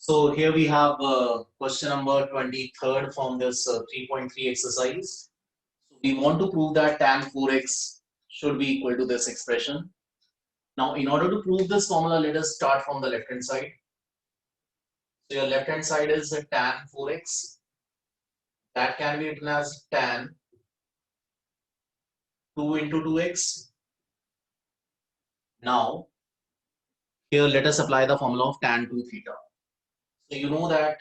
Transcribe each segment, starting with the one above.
So here we have question number 23rd from this 3.3 exercise. So we want to prove that tan 4x should be equal to this expression. Now, in order to prove this formula, let us start from the left hand side. So your left hand side is tan 4x. That can be written as tan 2 into 2x. Now, here let us apply the formula of tan 2 theta. So you know that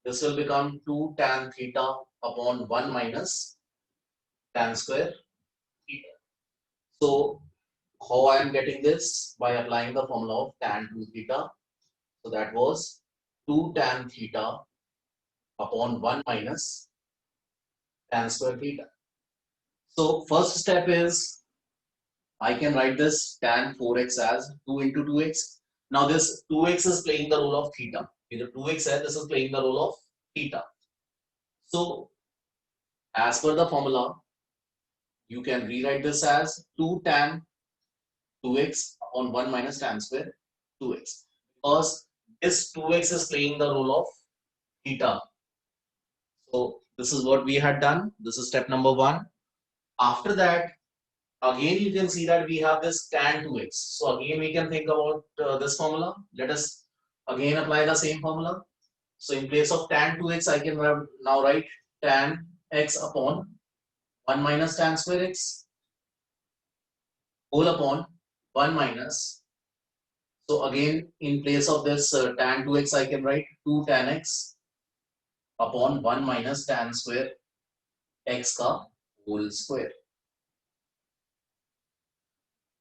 this will become 2 tan theta upon 1 minus tan square theta. So how I am getting this? By applying the formula of tan 2 theta. So that was 2 tan theta upon 1 minus tan square theta. So first step is I can write this tan 4x as 2 into 2x. Now this 2x is playing the role of theta. Either 2x है, this is playing the role of theta. So as per the formula, you can rewrite this as 2 tan 2x upon 1 minus tan square 2x. Because this 2x is playing the role of theta. So this is what we had done. This is step number 1. After that, again you can see that we have this tan 2x. So again we can think about this formula. Let us again apply the same formula. So in place of tan 2x, I can now write tan x upon 1 minus tan square x whole upon 1 minus. So again in place of this tan 2x, I can write 2 tan x upon 1 minus tan square x ka whole square.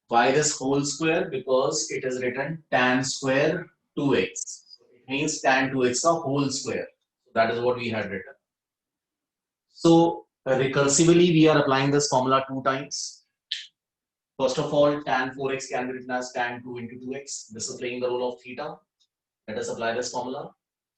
Why this whole square? Because it is written tan square 2x. So it means tan 2x ka whole square. So that is what we had written. So recursively we are applying this formula 2 times. First of all, tan 4x can be written as tan 2 into 2x. This is playing the role of theta. Let us apply this formula.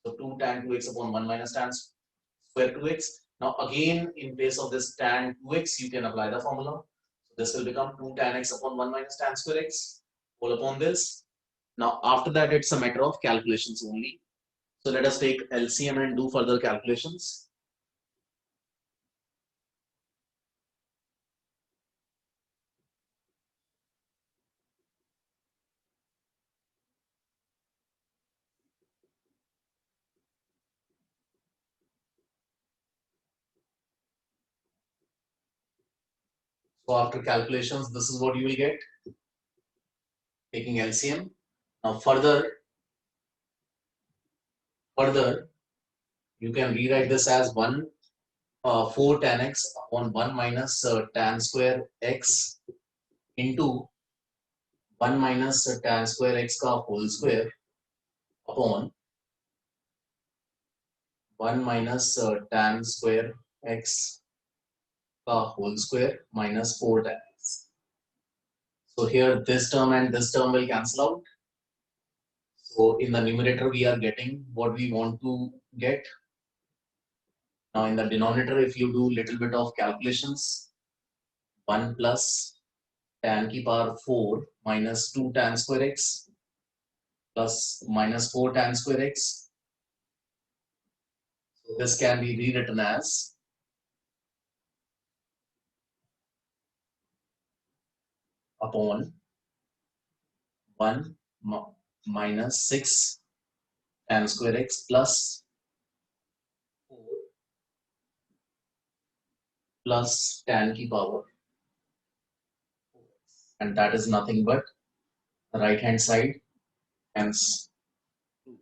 So 2 tan 2x upon 1 minus tan square 2x. Now again in place of this tan 2x, you can apply the formula. So this will become 2 tan x upon 1 minus tan square x whole upon this. Now after that, it's a matter of calculations only. So let us take LCM and do further calculations. So after calculations, this is what you will get, taking LCM. Now further, you can rewrite this as 4 tan x upon 1 minus tan square x into 1 minus tan square x ka whole square upon 1 minus tan square x ka whole square minus 4 tan x. So here this term and this term will cancel out. So in the numerator we are getting what we want to get. Now in the denominator, if you do little bit of calculations, 1 plus tan ki power 4 minus 2 tan square x plus minus 4 tan square x. So this can be rewritten as upon 1 minus 6 tan square x plus 4 plus tan ki power 4. And that is nothing but the right hand side, hence 2.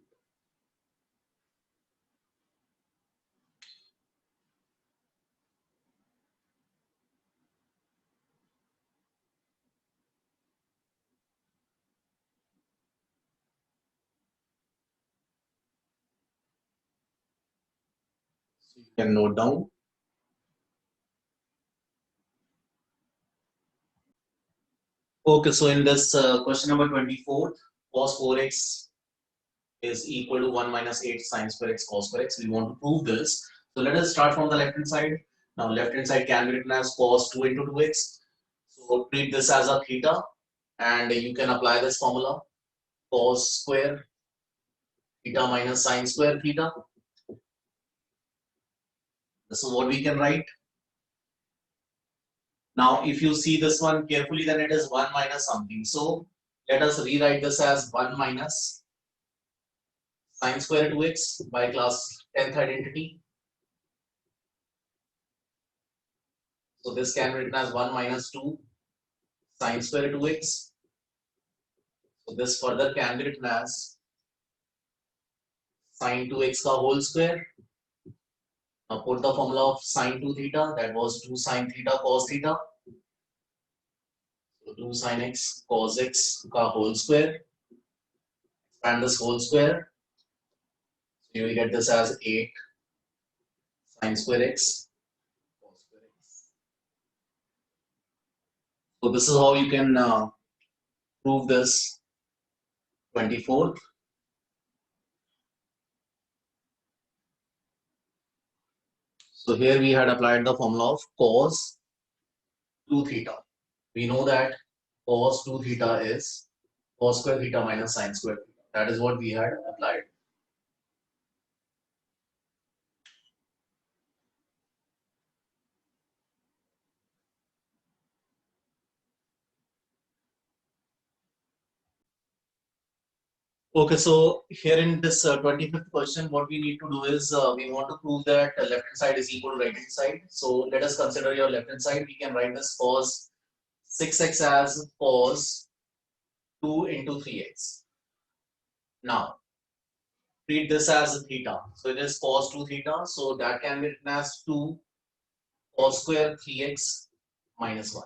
So you can note down. Okay, so in this question number 24, cos 4x is equal to 1 minus 8 sine square x cos square x. We want to prove this. So let us start from the left hand side. Now left hand side can be written as cos 2 into 2x. So treat this as a theta and you can apply this formula. Cos square theta minus sine square theta. This is what we can write. Now, if you see this one carefully, then it is 1 minus something. So let us rewrite this as 1 minus sine square 2x by class 10th identity. So this can be written as 1 minus 2 sine square 2x. So this further can be written as sine 2x ka whole square. Now put the formula of sine 2 theta, that was 2 sine theta cos theta. So 2 sine x cos x ka whole square. Expand this whole square. So you will get this as 8 sine square x cos square x. So this is how you can prove this 24th. So here we had applied the formula of cos 2 theta. We know that cos 2 theta is cos square theta minus sine square theta. That is what we had applied. Okay, so here in this 25th question, what we need to do is we want to prove that left hand side is equal to right hand side. So let us consider your left hand side. We can write this cos 6x as cos 2 into 3x. Now, treat this as theta. So it is cos 2 theta. So that can be written as 2 cos square 3x minus 1.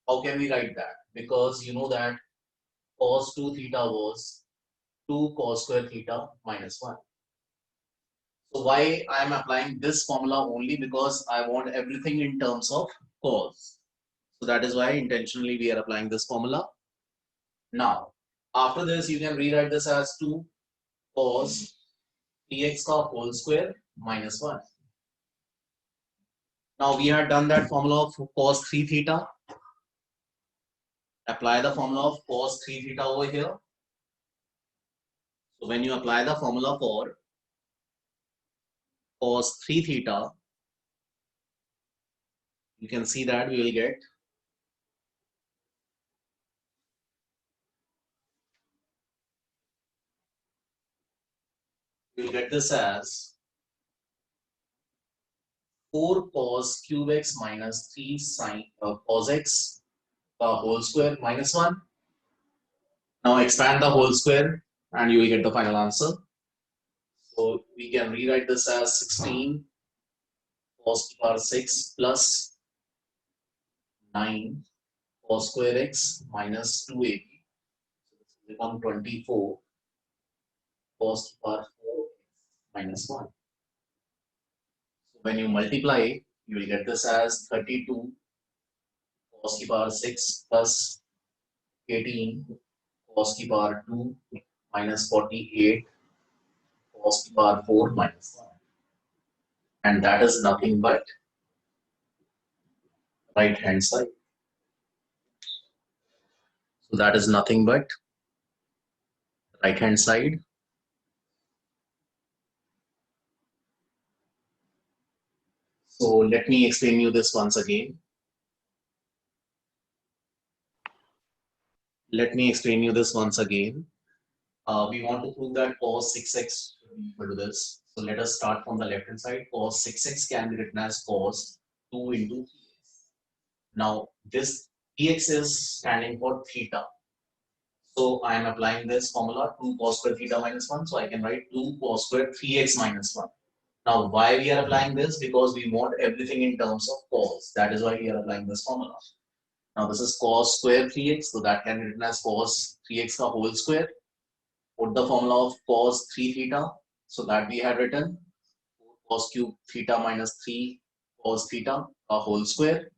How can we write that? Because you know that cos 2 theta was 2 cos square theta minus 1. So why I am applying this formula only? Because I want everything in terms of cos. So that is why intentionally we are applying this formula. Now, after this, you can rewrite this as 2 cos 3x ka whole square minus 1. Now we had done that formula of cos 3 theta. Apply the formula of cos 3 theta over here. So when you apply the formula for cos 3 theta, you can see that we will get this as 4 cos cube x minus 3 sine cos x whole square minus 1. Now expand the whole square and you will get the final answer. So we can rewrite this as 16 cos power 6 plus 9 cos square x minus 2ab. So this will become 24 cos power 4 minus 1. So when you multiply, you will get this as 32 cos power 6 plus 18 cos power 2 minus 48 cos power 4 minus 1. And that is nothing but right hand side. So that is nothing but right hand side. So let me explain you this once again. Let me explain you this once again. We want to prove that cos 6x should be equal to this. So let us start from the left hand side. Cos 6x can be written as cos 2 into 3x. Now this 3x is standing for theta. So I am applying this formula 2 cos square theta minus 1. So I can write 2 cos square 3x minus 1. Now why we are applying this? Because we want everything in terms of cos. That is why we are applying this formula. Now this is cos square 3x. So that can be written as cos 3x ka whole square. Put the formula of cos 3 theta. So that we had written 4 cos cube theta minus 3 cos theta ka whole square.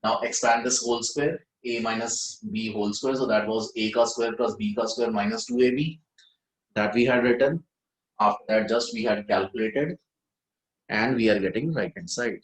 Now expand this whole square, a minus b whole square. So that was a ka square plus b ka square minus 2ab. That we had written. After that, just we had calculated, and we are getting right hand side.